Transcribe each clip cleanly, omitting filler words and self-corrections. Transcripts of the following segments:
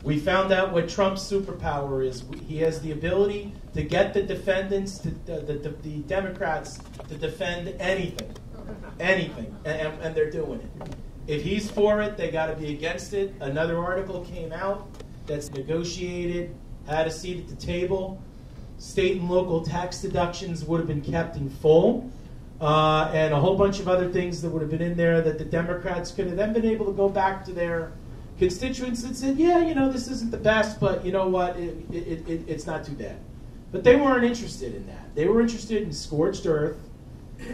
We found out what Trump's superpower is. He has the ability to get the defendants, the Democrats, to defend anything, and they're doing it. If he's for it, they got to be against it. Another article came out that's negotiated, had a seat at the table. State and local tax deductions would have been kept in full, and a whole bunch of other things that would have been in there that the Democrats could have then been able to go back to their constituents and said, yeah, you know, this isn't the best, but you know what, it's not too bad. But they weren't interested in that. They were interested in scorched earth.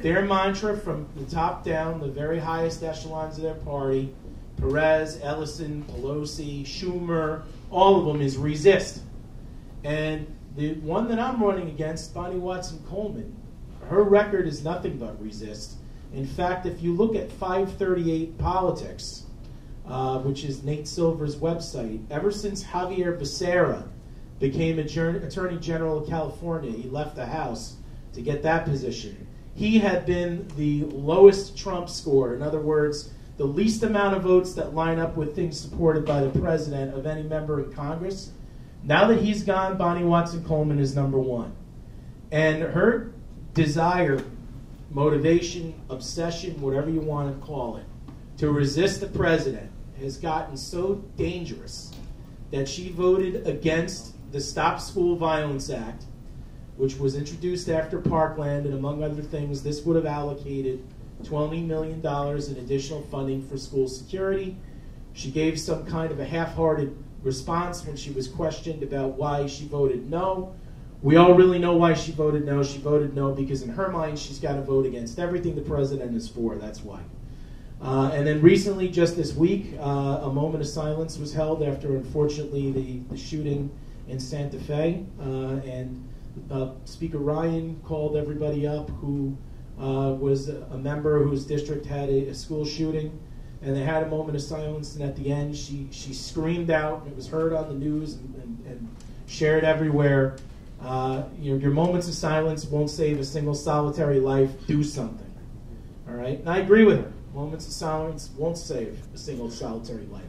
Their mantra from the top down, the very highest echelons of their party, Perez, Ellison, Pelosi, Schumer, all of them, is resist. And the one that I'm running against, Bonnie Watson-Coleman, her record is nothing but resist. In fact, if you look at 538 Politics, which is Nate Silver's website, ever since Javier Becerra became Attorney General of California, he left the House to get that position. He had been the lowest Trump score. In other words, the least amount of votes that line up with things supported by the president of any member in Congress. Now that he's gone, Bonnie Watson-Coleman is number one. And her desire, motivation, obsession, whatever you want to call it, to resist the president has gotten so dangerous that she voted against the Stop School Violence Act, which was introduced after Parkland, and among other things, this would have allocated $20 million in additional funding for school security. She gave some kind of a half-hearted response when she was questioned about why she voted no. We all really know why she voted no. She voted no because in her mind, she's got to vote against everything the president is for. That's why. And then recently, just this week, a moment of silence was held after, unfortunately, the shooting in Santa Fe. And Speaker Ryan called everybody up who was a member whose district had a school shooting. And they had a moment of silence. And at the end, she screamed out, and it was heard on the news and shared everywhere. Your moments of silence won't save a single solitary life. Do something. All right? And I agree with her. Moments of silence won't save a single solitary life.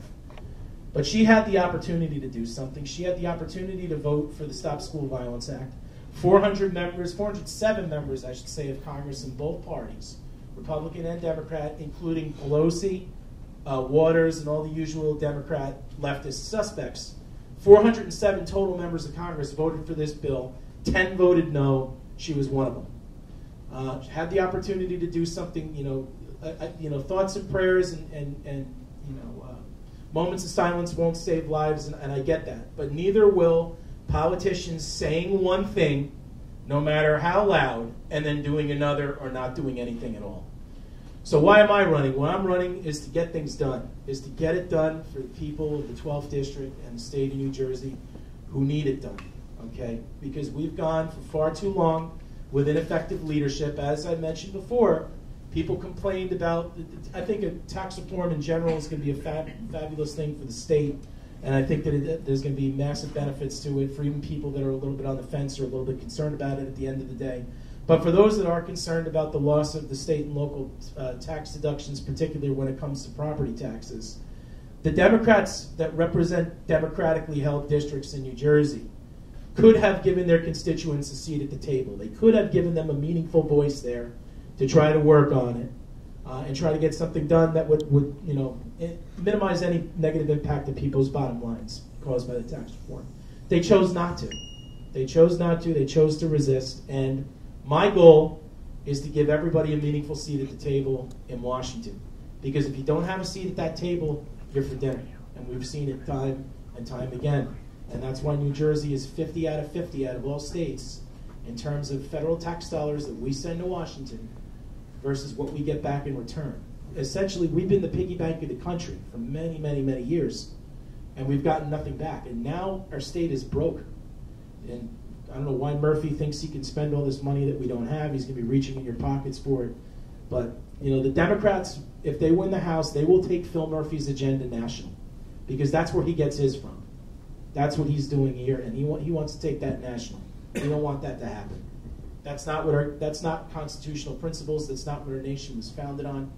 But she had the opportunity to do something. She had the opportunity to vote for the Stop School Violence Act. 407 members, I should say, of Congress in both parties, Republican and Democrat, including Pelosi, Waters, and all the usual Democrat leftist suspects. 407 total members of Congress voted for this bill. 10 voted no. She was one of them. Had the opportunity to do something, thoughts and prayers and moments of silence won't save lives, and I get that. But neither will politicians saying one thing, no matter how loud, and then doing another or not doing anything at all. So why am I running? What I'm running is to get things done, is to get it done for the people of the 12th District and the state of New Jersey who need it done, okay? Because we've gone for far too long with ineffective leadership. As I mentioned before, people complained about, I think a tax reform in general is going to be a fabulous thing for the state, and I think that there's going to be massive benefits to it for even people that are a little bit on the fence or a little bit concerned about it at the end of the day. But for those that are concerned about the loss of the state and local tax deductions, particularly when it comes to property taxes, the Democrats that represent democratically held districts in New Jersey could have given their constituents a seat at the table. They could have given them a meaningful voice there to try to work on it and try to get something done that would minimize any negative impact to people's bottom lines caused by the tax reform. They chose not to. They chose not to. They chose to resist. And my goal is to give everybody a meaningful seat at the table in Washington. Because if you don't have a seat at that table, you're for dinner. And we've seen it time and time again. And that's why New Jersey is 50 out of 50 out of all states in terms of federal tax dollars that we send to Washington versus what we get back in return. Essentially, we've been the piggy bank of the country for many, many, many years. And we've gotten nothing back. And now our state is broke. And I don't know why Murphy thinks he can spend all this money that we don't have. He's going to be reaching in your pockets for it. But, the Democrats, if they win the House, they will take Phil Murphy's agenda national. Because that's where he gets his from. That's what he's doing here, and he wants to take that national. We don't want that to happen. That's not constitutional principles. That's not what our nation was founded on.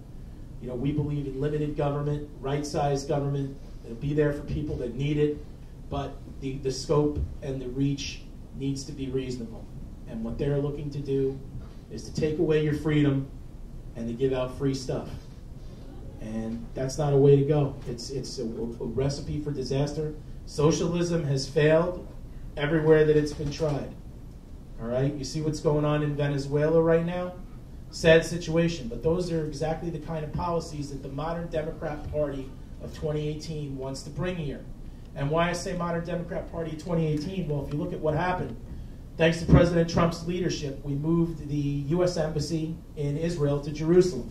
We believe in limited government, right-sized government, It'll be there for people that need it, but the scope and the reach needs to be reasonable. And what they're looking to do is to take away your freedom and to give out free stuff. And that's not a way to go. It's a recipe for disaster. Socialism has failed everywhere that it's been tried. All right? You see what's going on in Venezuela right now? Sad situation, but those are exactly the kind of policies that the modern Democrat Party of 2018 wants to bring here. And why I say modern Democrat Party of 2018, well, if you look at what happened, thanks to President Trump's leadership, we moved the U.S. Embassy in Israel to Jerusalem.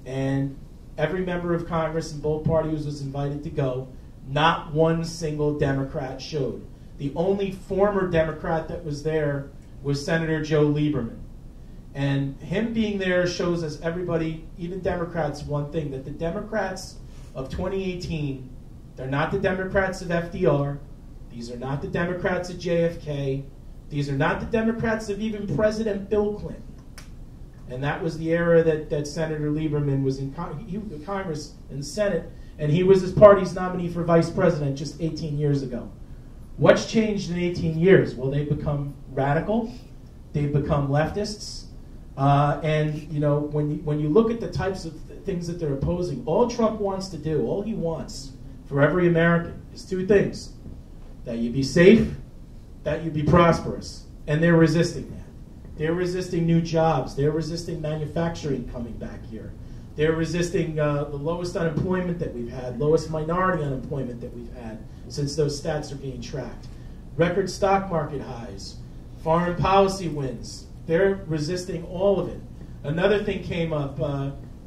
And every member of Congress in both parties was invited to go. Not one single Democrat showed. The only former Democrat that was there was Senator Joe Lieberman. And him being there shows us, everybody, even Democrats, one thing, that the Democrats of 2018, they're not the Democrats of FDR. These are not the Democrats of JFK. These are not the Democrats of even President Bill Clinton. And that was the era that Senator Lieberman was in Congress and the Senate, and he was his party's nominee for vice president just 18 years ago. What's changed in 18 years? Well, they've become radical. They've become leftists. And you know, when you look at the types of things that they're opposing, all Trump wants to do, all he wants for every American is two things: that you be safe, that you be prosperous. And they're resisting that. They're resisting new jobs. They're resisting manufacturing coming back here. They're resisting the lowest unemployment that we've had, lowest minority unemployment that we've had since those stats are being tracked. Record stock market highs, foreign policy wins. They're resisting all of it. Another thing came up,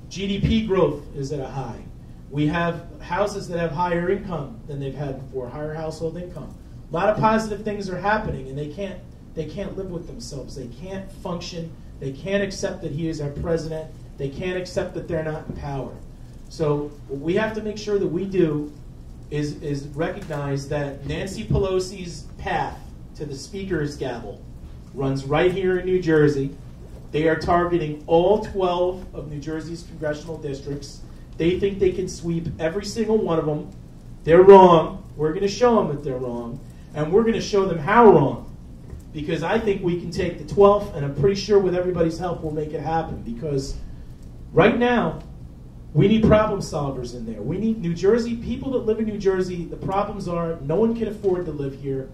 GDP growth is at a high. We have houses that have higher income than they've had before, higher household income. A lot of positive things are happening, and they can't live with themselves. They can't function. They can't accept that he is our president. They can't accept that they're not in power. So what we have to make sure that we do is recognize that Nancy Pelosi's path to the speaker's gavel runs right here in New Jersey. They are targeting all 12 of New Jersey's congressional districts. They think they can sweep every single one of them. They're wrong. We're going to show them that they're wrong. And we're going to show them how wrong. Because I think we can take the 12th, and I'm pretty sure with everybody's help we'll make it happen. Because right now, we need problem solvers in there. We need New Jersey, people that live in New Jersey, the problems are no one can afford to live here.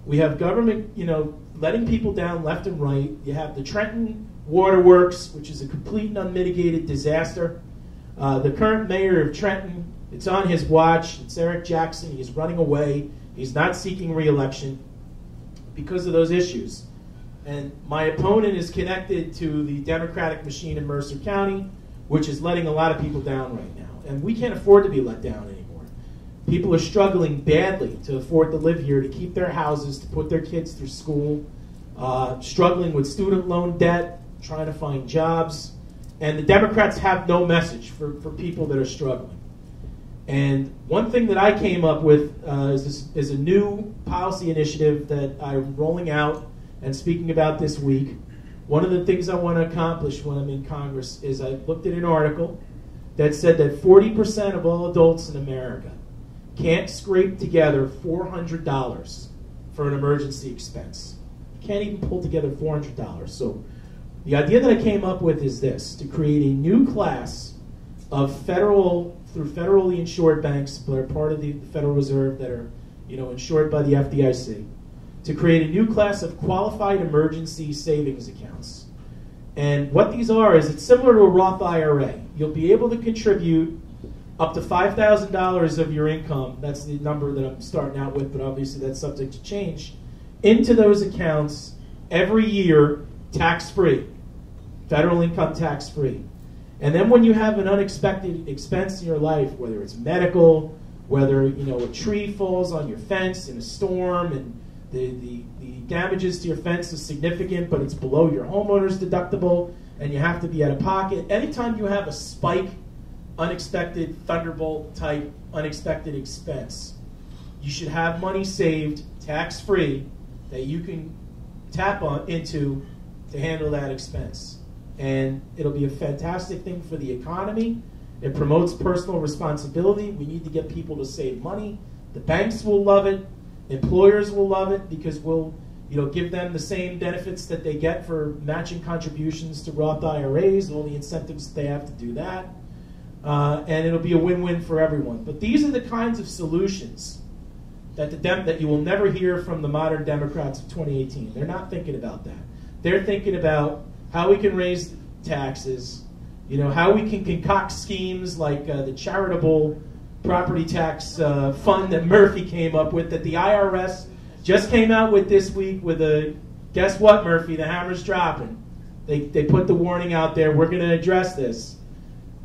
We have government, letting people down left and right. You have the Trenton Waterworks, which is a complete and unmitigated disaster. The current mayor of Trenton, it's on his watch. It's Eric Jackson. He's running away. He's not seeking re-election because of those issues. And my opponent is connected to the Democratic machine in Mercer County, which is letting a lot of people down right now. And we can't afford to be let down anymore. People are struggling badly to afford to live here, to keep their houses, to put their kids through school, struggling with student loan debt, trying to find jobs. And the Democrats have no message for people that are struggling. And one thing that I came up with is a new policy initiative that I'm rolling out and speaking about this week. One of the things I want to accomplish when I'm in Congress is I looked at an article that said that 40% of all adults in America can't scrape together $400 for an emergency expense. You can't even pull together $400. So the idea that I came up with is this: to create a new class of through federally insured banks that are part of the Federal Reserve, that are insured by the FDIC, to create a new class of qualified emergency savings accounts. And what these are is, it's similar to a Roth IRA. You'll be able to contribute up to $5,000 of your income, that's the number that I'm starting out with, but obviously that's subject to change, into those accounts every year, tax-free, federal income tax-free. And then when you have an unexpected expense in your life, whether it's medical, whether a tree falls on your fence in a storm, and the damages to your fence is significant, but it's below your homeowner's deductible, and you have to be out of pocket. Anytime you have a spike, unexpected, thunderbolt type, unexpected expense, you should have money saved, tax-free, that you can tap into to handle that expense. And it'll be a fantastic thing for the economy, It promotes personal responsibility. We need to get people to save money. The banks will love it. Employers will love it because we'll give them the same benefits that they get for matching contributions to Roth IRAs, all the incentives that they have to do that. And it'll be a win-win for everyone. But these are the kinds of solutions that you will never hear from the modern Democrats of 2018. They're not thinking about that. They're thinking about how we can raise taxes, how we can concoct schemes like the charitable property tax fund that Murphy came up with, that the IRS just came out with this week with a, guess what, Murphy, the hammer's dropping. They put the warning out there, we're going to address this.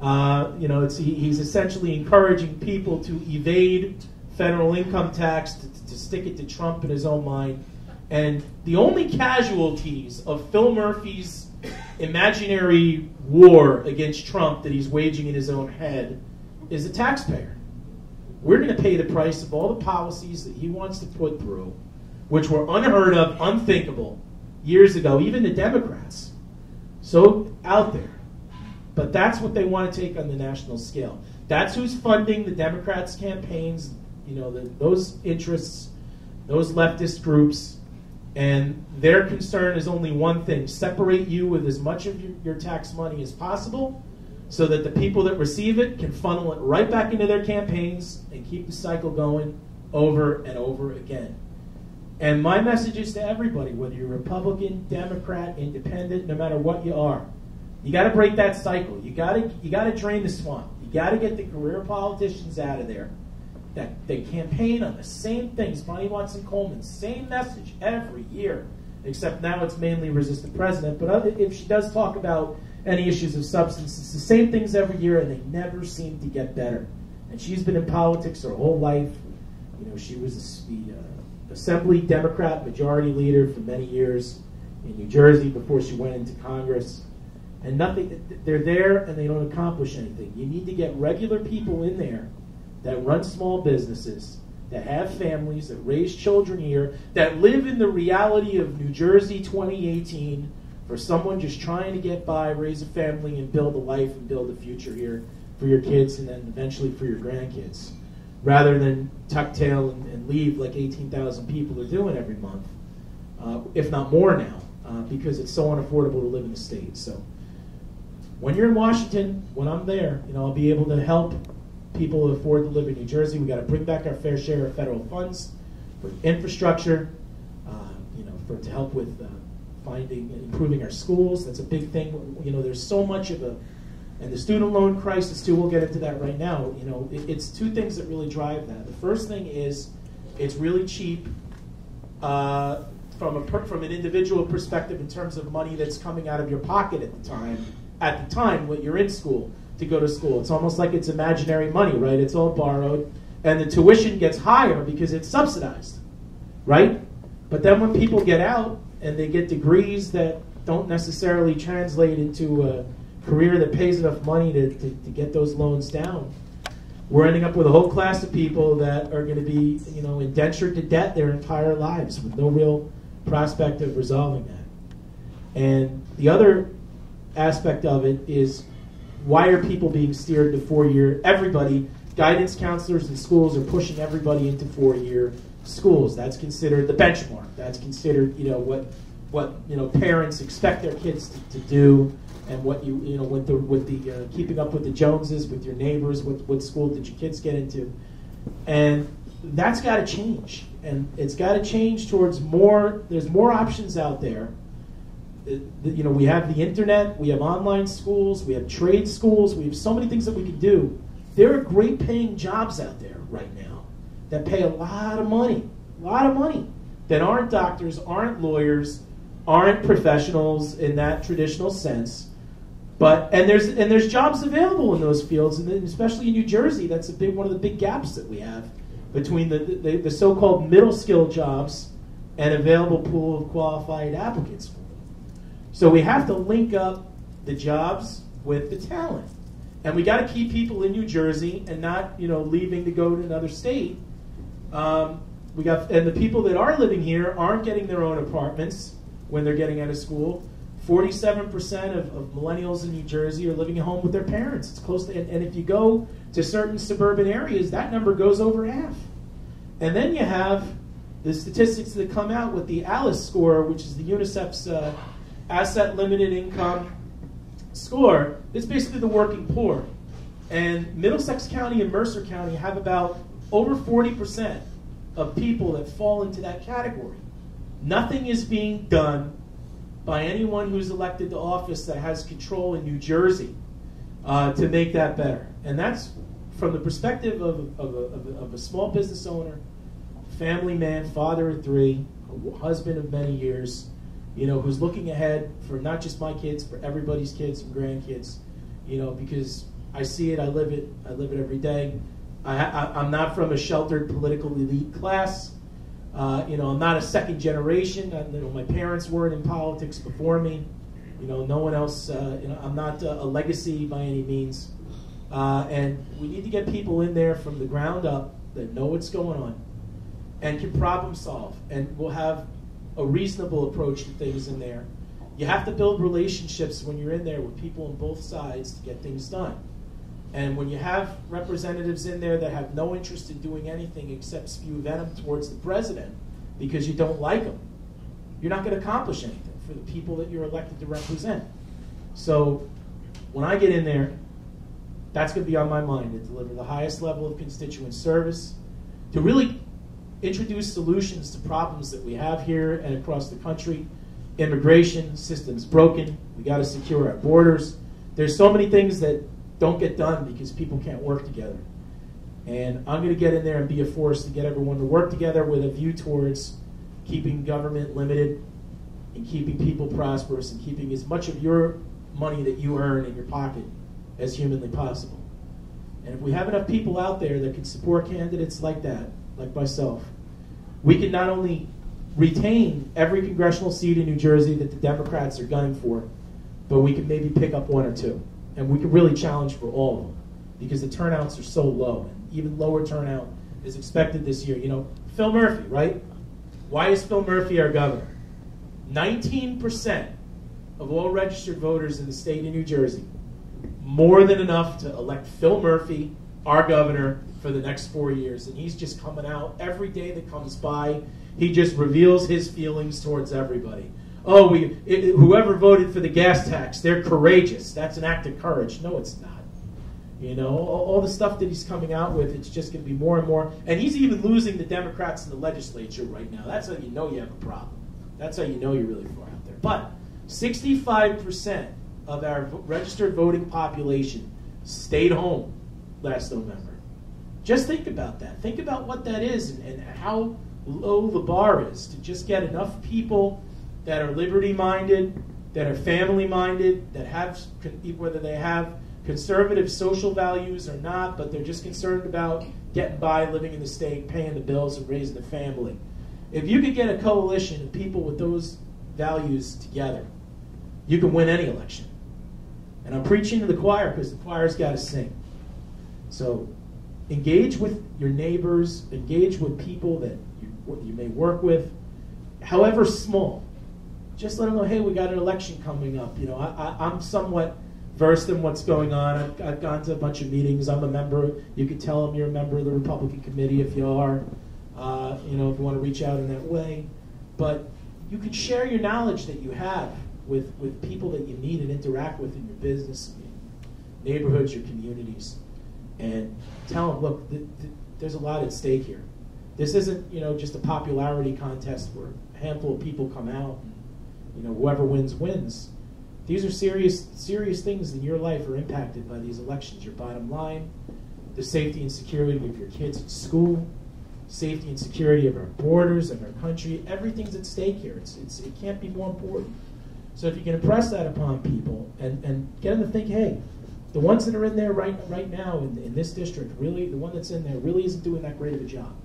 He's essentially encouraging people to evade federal income tax, to stick it to Trump in his own mind. And the only casualties of Phil Murphy's imaginary war against Trump that he's waging in his own head is the taxpayer. We're going to pay the price of all the policies that he wants to put through, which were unheard of, unthinkable years ago, even the Democrats. So out there. But that's what they want to take on the national scale. That's who's funding the Democrats' campaigns, those interests, those leftist groups. And their concern is only one thing: separate you with as much of your tax money as possible so that the people that receive it can funnel it right back into their campaigns and keep the cycle going over and over again. And my message is to everybody, whether you're Republican, Democrat, Independent, no matter what you are, you got to break that cycle. You got to drain the swamp. You got to get the career politicians out of there that they campaign on the same things. Bonnie Watson Coleman, same message every year, except now it's mainly resist the president. But if she does talk about any issues of substance, it's the same things every year, and they never seem to get better. And she's been in politics her whole life. She was the Assembly Democrat Majority Leader for many years in New Jersey before she went into Congress. And they're there and they don't accomplish anything. You need to get regular people in there that run small businesses, that have families, that raise children here, that live in the reality of New Jersey 2018 for someone just trying to get by, raise a family, and build a life and build a future here for your kids and then eventually for your grandkids, rather than tuck tail and leave like 18,000 people are doing every month, if not more now, because it's so unaffordable to live in the state. So when you're in Washington, when I'm there, I'll be able to help people afford to live in New Jersey. We got to bring back our fair share of federal funds for infrastructure, to help with finding and improving our schools. That's a big thing. There's so much of and the student loan crisis too. We'll get into that right now. It's two things that really drive that. The first thing is it's really cheap from an individual perspective in terms of money that's coming out of your pocket at the time when you're in school to go to school. It's almost like it's imaginary money, right? It's all borrowed, and the tuition gets higher because it's subsidized, right? But then when people get out and they get degrees that don't necessarily translate into a career that pays enough money to get those loans down, we're ending up with a whole class of people that are going to be, indentured to debt their entire lives with no real prospect of resolving that. And the other aspect of it is, why are people being steered to 4-year? Everybody, guidance counselors in schools are pushing everybody into 4-year schools. That's considered the benchmark. That's considered, what parents expect their kids to do, and what with the keeping up with the Joneses, with your neighbors, what school did your kids get into, and that's got to change. And it's got to change towards more. There's more options out there. We have the internet, we have online schools, we have trade schools, we have so many things that we can do. There are great paying jobs out there right now that pay a lot of money, that aren't doctors, aren't lawyers, aren't professionals in that traditional sense. And there's jobs available in those fields, and especially in New Jersey, that's one of the big gaps that we have between the so-called middle skill jobs and available pool of qualified applicants for them. So we have to link up the jobs with the talent. And we got to keep people in New Jersey and not, leaving to go to another state. And the people that are living here aren't getting their own apartments when they're getting out of school. 47% of millennials in New Jersey are living at home with their parents. It's close to, and if you go to certain suburban areas, that number goes over half. And then you have the statistics that come out with the ALICE score, which is the UNICEF's asset limited income score. It's basically the working poor. And Middlesex County and Mercer County have about over 40% of people that fall into that category. Nothing is being done by anyone who's elected to office that has control in New Jersey to make that better. And that's from the perspective of a small business owner, family man, father of three, a husband of many years, who's looking ahead for not just my kids, for everybody's kids and grandkids, because I see it, I live it every day. I'm not from a sheltered political elite class. I'm not a second generation. My parents weren't in politics before me. No one else. I'm not a legacy by any means. And we need to get people in there from the ground up that know what's going on and can problem solve and will have a reasonable approach to things in there. You have to build relationships when you're in there with people on both sides to get things done. And when you have representatives in there that have no interest in doing anything except spew venom towards the president because you don't like him, you're not going to accomplish anything for the people that you're elected to represent. So when I get in there, that's going to be on my mind, to deliver the highest level of constituent service, to really introduce solutions to problems that we have here and across the country. Immigration system's broken. We got to secure our borders. There's so many things that don't get done because people can't work together. And I'm going to get in there and be a force to get everyone to work together with a view towards keeping government limited and keeping people prosperous and keeping as much of your money that you earn in your pocket as humanly possible. And if we have enough people out there that can support candidates like that, like myself, we can not only retain every congressional seat in New Jersey that the Democrats are gunning for, but we can maybe pick up one or two. And we can really challenge for all of them because the turnouts are so low. And even lower turnout is expected this year. Phil Murphy, right? Why is Phil Murphy our governor? 19% of all registered voters in the state of New Jersey, more than enough to elect Phil Murphy, our governor, for the next 4 years. And he's just coming out every day that comes by. He just reveals his feelings towards everybody. Oh, whoever voted for the gas tax, they're courageous. That's an act of courage. No, it's not. All the stuff that he's coming out with, it's just going to be more and more. And he's even losing the Democrats in the legislature right now. That's how you know you have a problem. That's how you know you're really far out there. But 65% of our registered voting population stayed home last November. Just think about that. Think about what that is and how low the bar is to just get enough people that are liberty-minded, that are family-minded, that have, whether they have conservative social values or not, but they're just concerned about getting by, living in the state, paying the bills, and raising a family. If you could get a coalition of people with those values together, you can win any election. And I'm preaching to the choir because the choir's got to sing. So engage with your neighbors, engage with people that you may work with, however small. Just let them know, hey, we got an election coming up. I'm somewhat versed in what's going on. I've gone to a bunch of meetings. I'm a member. You can tell them you're a member of the Republican committee if you are. If you want to reach out in that way. But you can share your knowledge that you have with people that you meet and interact with in your business, your neighborhoods, your communities, and tell them, look, there's a lot at stake here. This isn't, just a popularity contest where a handful of people come out and, whoever wins, wins. These are serious things in your life are impacted by these elections. Your bottom line, the safety and security of your kids at school, safety and security of our borders, of our country. Everything's at stake here. It can't be more important. So if you can impress that upon people and get them to think, hey, the ones that are in there right now in this district, really, the one that's in there really isn't doing that great of a job.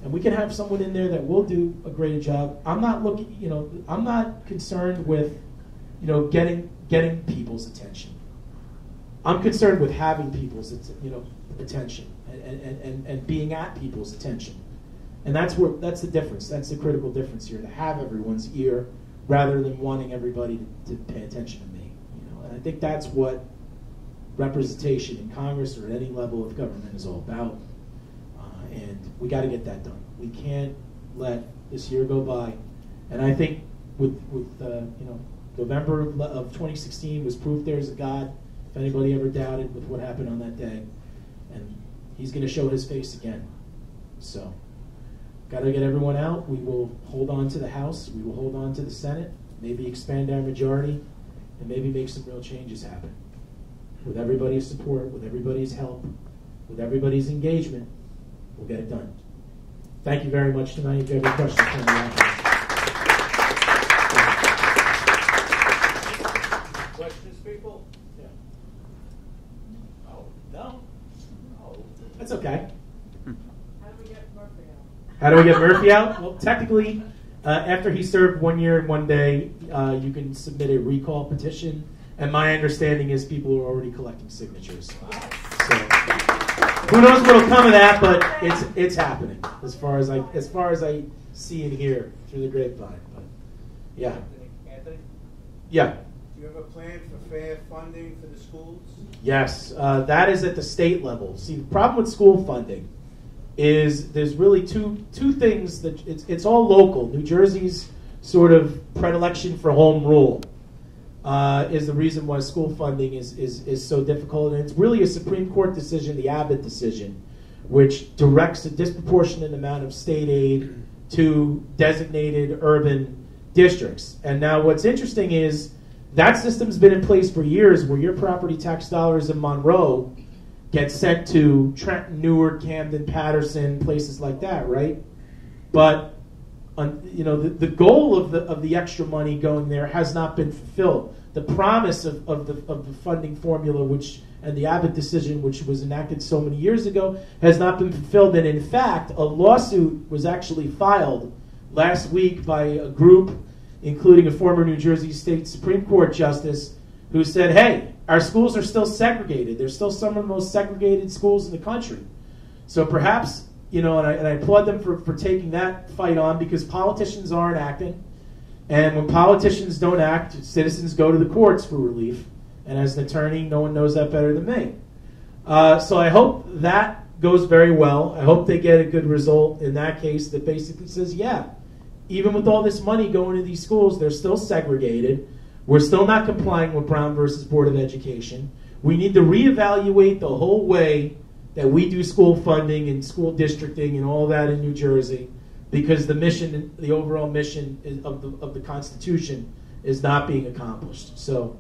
And we can have someone in there that will do a great job. I'm not looking, I'm not concerned with, getting people's attention. I'm concerned with having people's, attention and being at people's attention. And that's the difference. That's the critical difference here, to have everyone's ear rather than wanting everybody to pay attention to me. And I think that's what representation in Congress or at any level of government is all about. And we got to get that done. We can't let this year go by. And I think with November of 2016 was proof there's a God, if anybody ever doubted with what happened on that day. And he's going to show his face again. So, got to get everyone out. We will hold on to the House. We will hold on to the Senate. Maybe expand our majority, and maybe make some real changes happen. With everybody's support, with everybody's help, with everybody's engagement, we'll get it done. Thank you very much tonight. If you have any questions, from the audience. Questions, people? Yeah. Oh, no. Oh. That's okay. How do we get Murphy out? How do we get Murphy out? Well, technically, after he served 1 year and 1 day, you can submit a recall petition. And my understanding is people are already collecting signatures. So, who knows what'll come of that? But it's happening as far as I see and hear through the grapevine. But yeah, Anthony? yeah. Do you have a plan for fair funding for the schools? Yes, that is at the state level. See, the problem with school funding is there's really two things that it's all local. New Jersey's sort of predilection for home rule is the reason why school funding is so difficult. And it's really a Supreme Court decision, the Abbott decision, which directs a disproportionate amount of state aid to designated urban districts. And now what's interesting is that system's been in place for years, where your property tax dollars in Monroe get sent to Trenton, Newark, Camden, Patterson, places like that, right? But the goal of the extra money going there has not been fulfilled. The promise of the funding formula, and the Abbott decision, which was enacted so many years ago, has not been fulfilled. And in fact, a lawsuit was actually filed last week by a group, including a former New Jersey State Supreme Court justice, who said, hey, our schools are still segregated. They're still some of the most segregated schools in the country. So perhaps, and I applaud them for taking that fight on, because politicians aren't acting. And when politicians don't act, citizens go to the courts for relief. And as an attorney, no one knows that better than me. So I hope that goes very well. I hope they get a good result in that case that basically says, yeah, even with all this money going to these schools, they're still segregated. We're still not complying with Brown versus Board of Education. We need to reevaluate the whole way that we do school funding and school districting and all that in New Jersey, because the mission, the overall mission of the Constitution is not being accomplished. So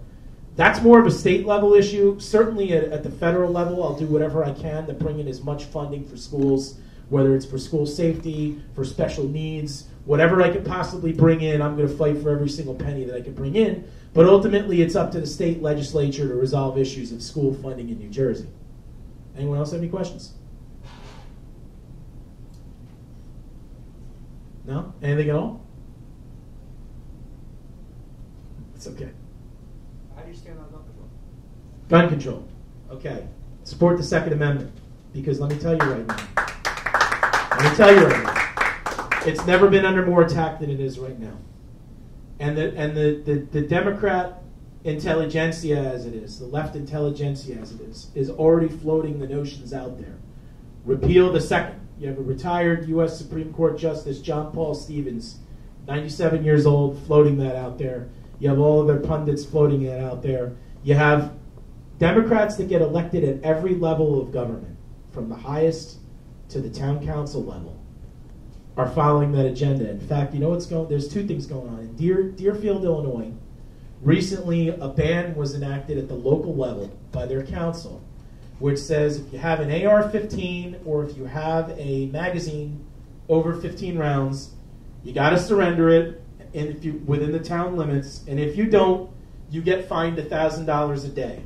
that's more of a state level issue. Certainly at the federal level, I'll do whatever I can to bring in as much funding for schools, whether it's for school safety, for special needs, whatever I could possibly bring in. I'm going to fight for every single penny that I can bring in. But ultimately, it's up to the state legislature to resolve issues of school funding in New Jersey. Anyone else have any questions? No? Anything at all? It's okay. How do you stand on gun control? Gun control. Okay. Support the Second Amendment. Because let me tell you right now. It's never been under more attack than it is right now. And the Democrat intelligentsia as it is, the left intelligentsia as it is already floating the notions out there. Repeal the Second. You have a retired U.S. Supreme Court Justice, John Paul Stevens, 97 years old, floating that out there. You have all of their pundits floating that out there. You have Democrats that get elected at every level of government, from the highest to the town council level, are following that agenda. In fact, you know what's going? There's two things going on. In Deerfield, Illinois, recently a ban was enacted at the local level by their council, which says if you have an AR-15 or if you have a magazine over 15 rounds, you got to surrender it, and if you within the town limits. And if you don't, you get fined $1,000 a day.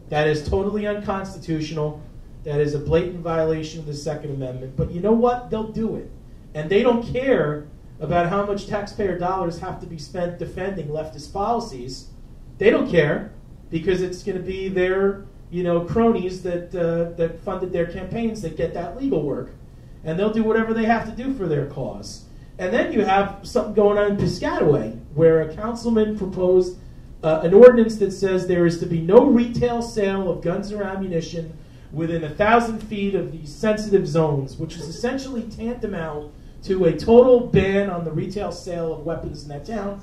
That is totally unconstitutional. That is a blatant violation of the Second Amendment. But you know what? They'll do it. And they don't care about how much taxpayer dollars have to be spent defending leftist policies. They don't care, because it's going to be their cronies that funded their campaigns that get that legal work. And they'll do whatever they have to do for their cause. And then you have something going on in Piscataway, where a councilman proposed an ordinance that says there is to be no retail sale of guns or ammunition within 1,000 feet of these sensitive zones, which is essentially tantamount to a total ban on the retail sale of weapons in that town.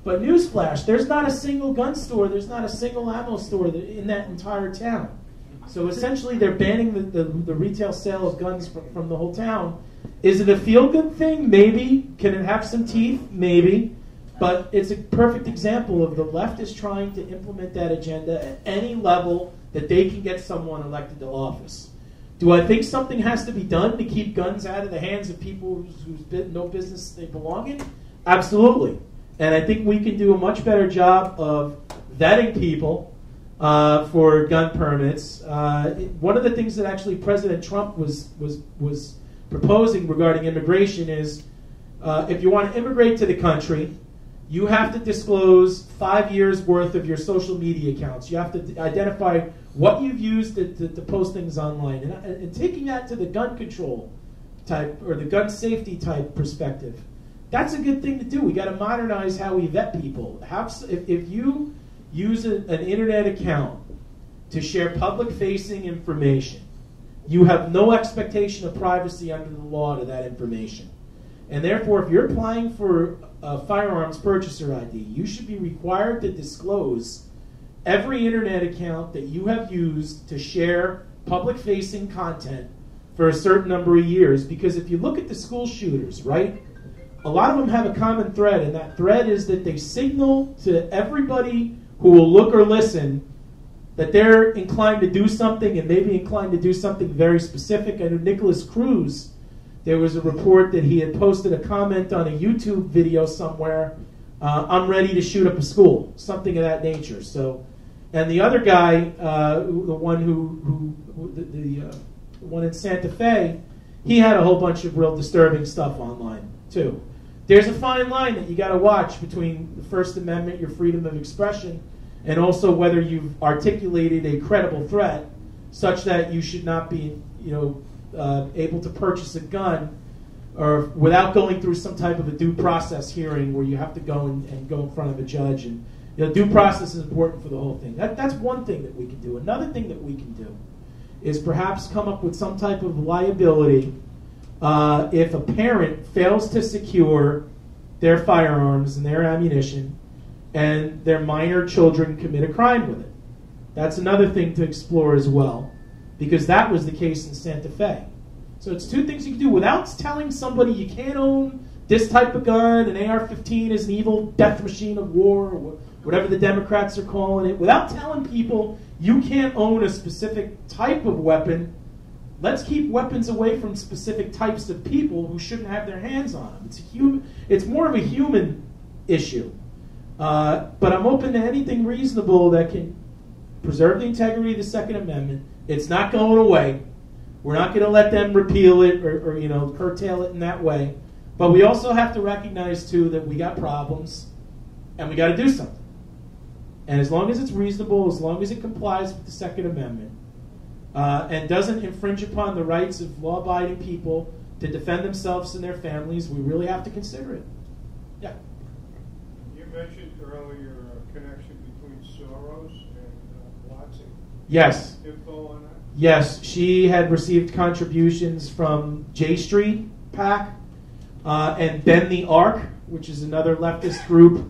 But newsflash, there's not a single gun store, there's not a single ammo store in that entire town. So essentially they're banning the retail sale of guns from the whole town. Is it a feel-good thing? Maybe. Can it have some teeth? Maybe. But it's a perfect example of the left is trying to implement that agenda at any level that they can get someone elected to office. Do I think something has to be done to keep guns out of the hands of people whose no business they belong in? Absolutely. And I think we can do a much better job of vetting people for gun permits. One of the things that actually President Trump was proposing regarding immigration is if you want to immigrate to the country, you have to disclose 5 years worth of your social media accounts. You have to identify what you've used to post things online. And taking that to the gun control type or the gun safety type perspective, that's a good thing to do. We got to modernize how we vet people. If you use an internet account to share public-facing information, you have no expectation of privacy under the law to that information. And therefore, if you're applying for a firearms purchaser ID, you should be required to disclose every internet account that you have used to share public-facing content for a certain number of years. Because if you look at the school shooters, right, a lot of them have a common thread, and that thread is that they signal to everybody who will look or listen that they're inclined to do something, and maybe inclined to do something very specific. I know Nicholas Cruz, there was a report that he had posted a comment on a YouTube video somewhere, I'm ready to shoot up a school, something of that nature. So, and the other guy, the one the one in Santa Fe, he had a whole bunch of real disturbing stuff online too. There's a fine line that you got to watch between the First Amendment, your freedom of expression, and also whether you've articulated a credible threat such that you should not be, able to purchase a gun or without going through some type of a due process hearing where you have to go and go in front of a judge. And due process is important for the whole thing. That's one thing that we can do. Another thing that we can do is perhaps come up with some type of liability if a parent fails to secure their firearms and their ammunition and their minor children commit a crime with it. That's another thing to explore as well, because that was the case in Santa Fe. So it's two things you can do without telling somebody you can't own this type of gun, an AR-15 is an evil death machine of war, or whatever the Democrats are calling it. Without telling people you can't own a specific type of weapon, let's keep weapons away from specific types of people who shouldn't have their hands on them. It's more of a human issue. But I'm open to anything reasonable that can preserve the integrity of the Second Amendment. It's not going away. We're not going to let them repeal it or curtail it in that way. But we also have to recognize, too, that we got problems and we got to do something. And as long as it's reasonable, as long as it complies with the Second Amendment, and doesn't infringe upon the rights of law-abiding people to defend themselves and their families, we really have to consider it. Yeah. You mentioned earlier a connection between Soros and Watson. Yes. Info on that? Yes, she had received contributions from J Street PAC and Bend the Arc, which is another leftist group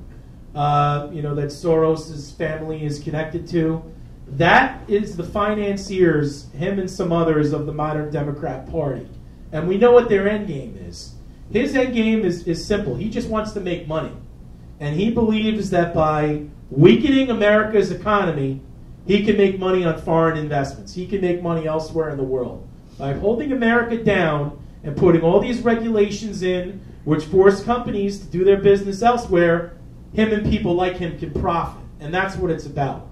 that Soros' family is connected to. That is the financiers, him and some others, of the modern Democrat Party. And we know what their end game is. His end game is simple. He just wants to make money. And he believes that by weakening America's economy, he can make money on foreign investments. He can make money elsewhere in the world. By holding America down and putting all these regulations in which force companies to do their business elsewhere, him and people like him can profit. And that's what it's about.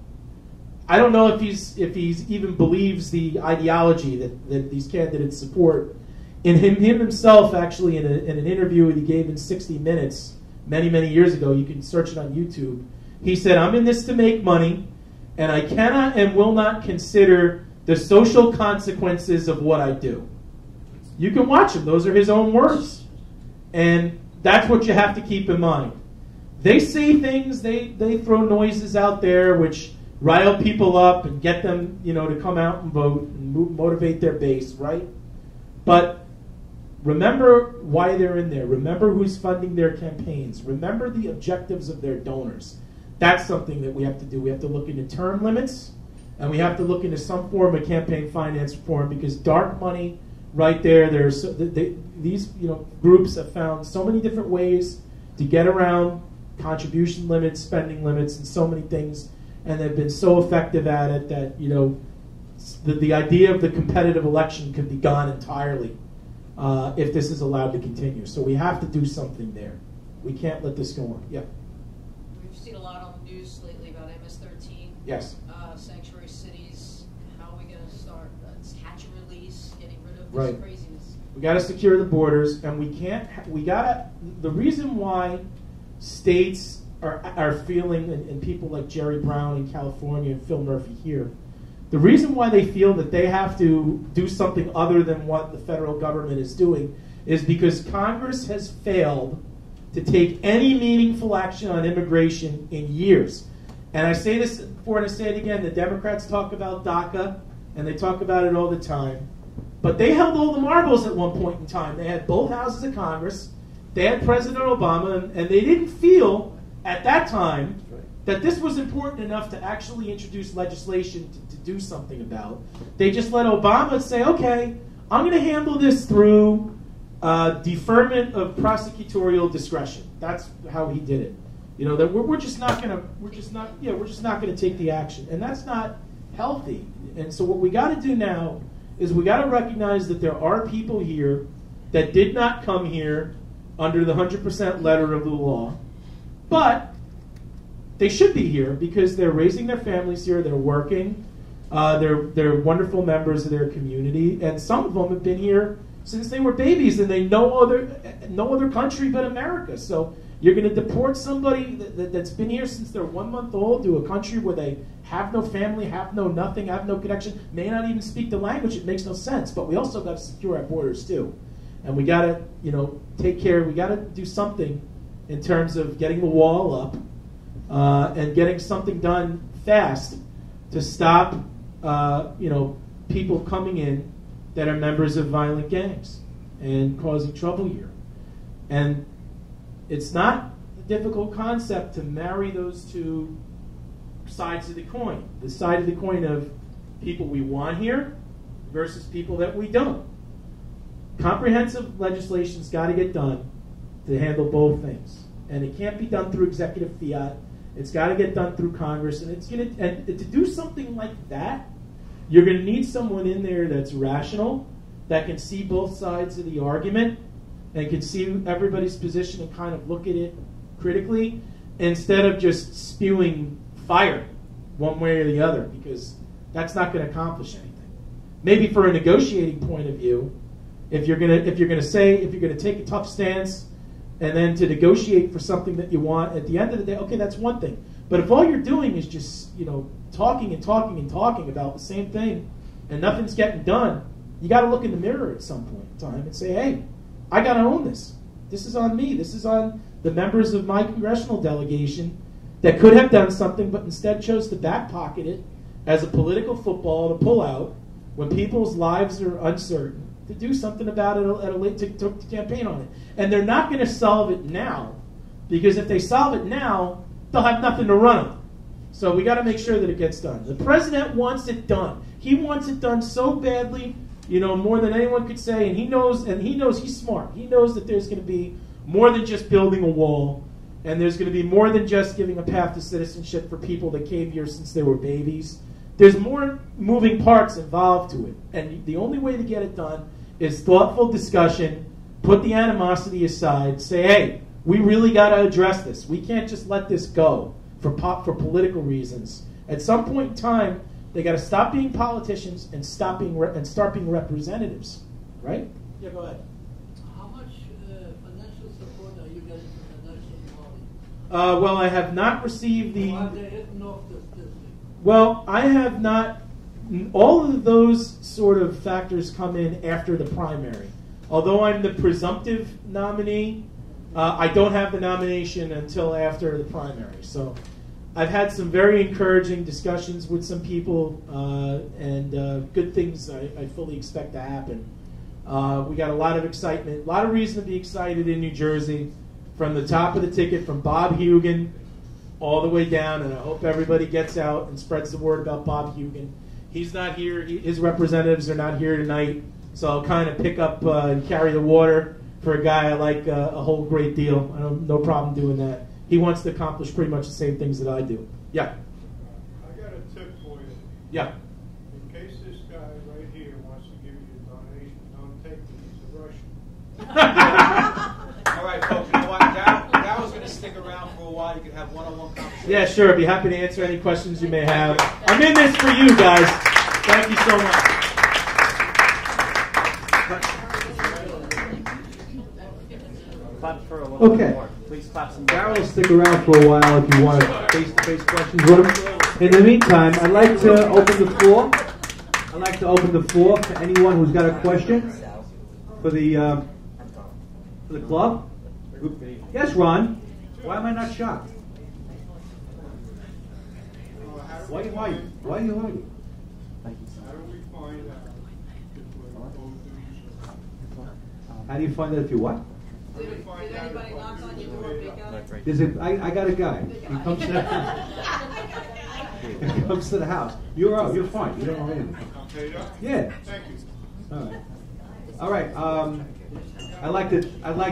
I don't know if he's even believes the ideology that these candidates support. In him himself, actually, in an interview that he gave in 60 Minutes many, many years ago, you can search it on YouTube, he said, I'm in this to make money, and I cannot and will not consider the social consequences of what I do. You can watch him. Those are his own words. And that's what you have to keep in mind. They say things, they throw noises out there which rile people up and get them, to come out and vote and motivate their base, right? But remember why they're in there. Remember who's funding their campaigns. Remember the objectives of their donors. That's something that we have to do. We have to look into term limits, and we have to look into some form of campaign finance reform, because dark money right there, these groups have found so many different ways to get around contribution limits, spending limits, and so many things, and they've been so effective at it that the idea of the competitive election could be gone entirely if this is allowed to continue. So we have to do something there. We can't let this go on. Yeah. We've seen a lot on the news lately about MS-13. Yes. Sanctuary cities. How are we going to start catch and release, getting rid of this Right. craziness? We got to secure the borders, and we can't. We gotta. The reason why states are feeling, and people like Jerry Brown in California and Phil Murphy here, the reason why they feel that they have to do something other than what the federal government is doing is because Congress has failed to take any meaningful action on immigration in years. And I say this before and I say it again, the Democrats talk about DACA, and they talk about it all the time. But they held all the marbles at one point in time. They had both houses of Congress. They had President Obama, and they didn't feel at that time that this was important enough to actually introduce legislation to do something about. They just let Obama say, okay, I'm going to handle this through deferment of prosecutorial discretion. That's how he did it. That we're just not going to take the action, and that's not healthy. And so what we got to do now is we got to recognize that there are people here that did not come here under the 100% letter of the law, but they should be here because they're raising their families here, they're working, they're wonderful members of their community, and some of them have been here since they were babies, and they know no other country but America. So you're going to deport somebody that's been here since they're 1 month old to a country where they have no family, have no nothing, have no connection, may not even speak the language. It makes no sense. But we also got to secure our borders too, and we got to take care. We got to do something in terms of getting the wall up and getting something done fast to stop people coming in that are members of violent gangs and causing trouble here. And it's not a difficult concept to marry those two sides of the coin. The side of the coin of people we want here versus people that we don't. Comprehensive legislation's got to get done to handle both things. And it can't be done through executive fiat. It's got to get done through Congress. And to do something like that, you're going to need someone in there that's rational, that can see both sides of the argument, and can see everybody's position and kind of look at it critically, instead of just spewing fire one way or the other, because that's not going to accomplish anything. Maybe for a negotiating point of view, if you're going to take a tough stance and then to negotiate for something that you want, at the end of the day, okay, that's one thing. But if all you're doing is just talking and talking and talking about the same thing and nothing's getting done, you got to look in the mirror at some point in time and say, hey, I got to own this. This is on me. This is on the members of my congressional delegation that could have done something but instead chose to back pocket it as a political football to pull out when people's lives are uncertain, to do something about it to campaign on it. And they're not going to solve it now, because if they solve it now, they'll have nothing to run on. So we got to make sure that it gets done. The president wants it done. He wants it done so badly, more than anyone could say, and he knows he's smart. He knows that there's going to be more than just building a wall, and there's going to be more than just giving a path to citizenship for people that came here since they were babies. There's more moving parts involved to it, and the only way to get it done is thoughtful discussion, put the animosity aside, say, hey, we really got to address this. We can't just let this go for political reasons. At some point in time, they got to stop being politicians and start being representatives, right? Yeah, go ahead. How much financial support are you getting from the National Party? Well, I have not received the... Or are they hitting off this thing? Well, I have not... All of those sort of factors come in after the primary. Although I'm the presumptive nominee, I don't have the nomination until after the primary. So I've had some very encouraging discussions with some people, and good things I fully expect to happen. We got a lot of excitement, a lot of reason to be excited in New Jersey, from the top of the ticket, from Bob Hugan all the way down, and I hope everybody gets out and spreads the word about Bob Hugan. He's not here. His representatives are not here tonight, so I'll kind of pick up and carry the water for a guy I like a whole great deal. I have no problem doing that. He wants to accomplish pretty much the same things that I do. Yeah. I got a tip for you. Yeah. In case this guy right here wants to give you a donation, don't take it. He's a Russian. All right, folks, you know what? Daryl's going to stick around for a while. You can have one-on-one conversation. Yeah, sure. I'd be happy to answer any questions you may have. I'm in this for you guys. Thank you so much. Clap for a little Okay. bit more. Please clap some more. Darryl will stick around for a while if you want face-to-face questions with him. In the meantime, I'd like to open the floor. I'd like to open the floor for anyone who's got a question for the club. Yes, Ron. Why am I not shocked? Why are you hiding? Why are you hiding? How do we find out if we're opposed to How do you find out if you what? Did anybody knock on your door, big guy? There's I got a guy. He comes to the he comes to the house. You're out. You're fine. You don't know anything. Peter? Yeah. Thank you. All right. I'd like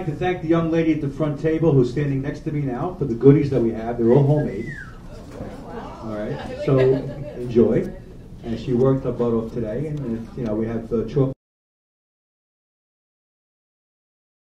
to thank the young lady at the front table who's standing next to me now for the goodies that we have. They're all homemade. All right. So enjoy. And she worked her butt off today, and we have chocolate.